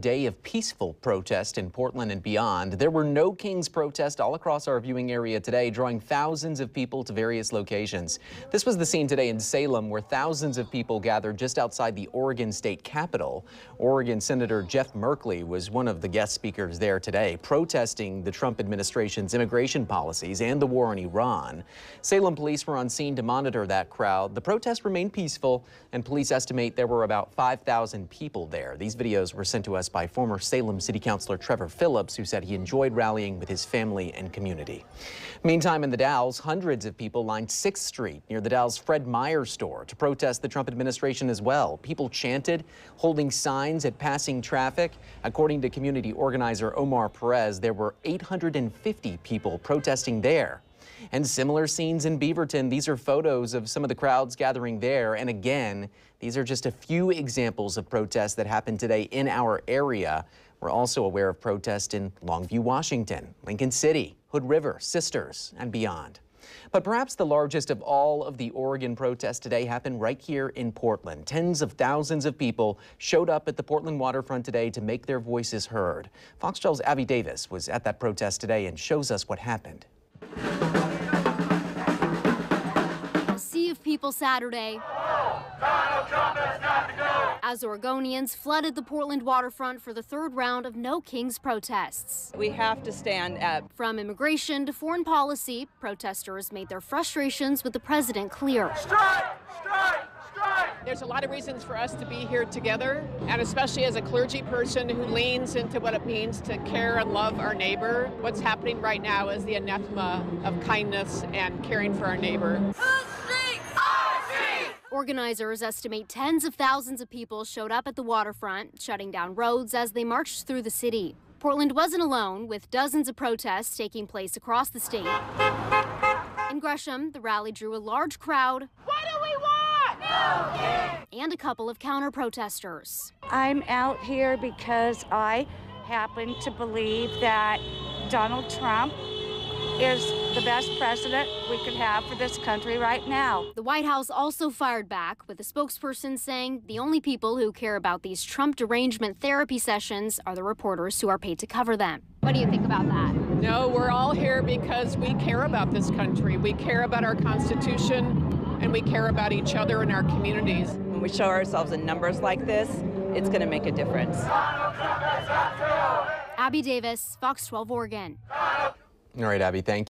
Day of peaceful protest in Portland and beyond. There were no Kings protests all across our viewing area today, drawing thousands of people to various locations. This was the scene today in Salem, where thousands of people gathered just outside the Oregon State Capitol. Oregon Senator Jeff Merkley was one of the guest speakers there today, protesting the Trump administration's immigration policies and the war in Iran. Salem police were on scene to monitor that crowd. The protest remained peaceful, and police estimate there were about 5,000 people there. These videos were sent to us by former Salem City Councilor Trevor Phillips, who said he enjoyed rallying with his family and community. Meantime, in the Dalles, hundreds of people lined 6th Street near the Dalles Fred Meyer store to protest the Trump administration as well. People chanted, holding signs at passing traffic. According to community organizer Omar Perez, there were 850 people protesting there. And similar scenes in Beaverton. These are photos of some of the crowds gathering there. And again, these are just a few examples of protests that happened today in our area. We're also aware of protests in Longview, Washington, Lincoln City, Hood River, Sisters, and beyond. But perhaps the largest of all of the Oregon protests today happened right here in Portland. Tens of thousands of people showed up at the Portland waterfront today to make their voices heard. Fox 12's Abby Davis was at that protest today and shows us what happened. Of people Saturday as Oregonians flooded the Portland waterfront for the third round of No Kings protests. We have to stand up. From immigration to foreign policy, protesters made their frustrations with the president clear. Strike! Strike! Strike! There's a lot of reasons for us to be here together, and especially as a clergy person who leans into what it means to care and love our neighbor. What's happening right now is the anathema of kindness and caring for our neighbor. Organizers estimate tens of thousands of people showed up at the waterfront, shutting down roads as they marched through the city. Portland wasn't alone, with dozens of protests taking place across the state. In Gresham, the rally drew a large crowd. What do we want? No Kings! And a couple of counter-protesters. I'm out here because I happen to believe that Donald Trump is the best president we could have for this country right now. The White House also fired back, with a spokesperson saying the only people who care about these Trump derangement therapy sessions are the reporters who are paid to cover them. What do you think about that? No, we're all here because we care about this country. We care about our Constitution, and we care about each other and our communities. When we show ourselves in numbers like this, it's going to make a difference. Abby Davis, Fox 12 Oregon. All right, Abby, thank you.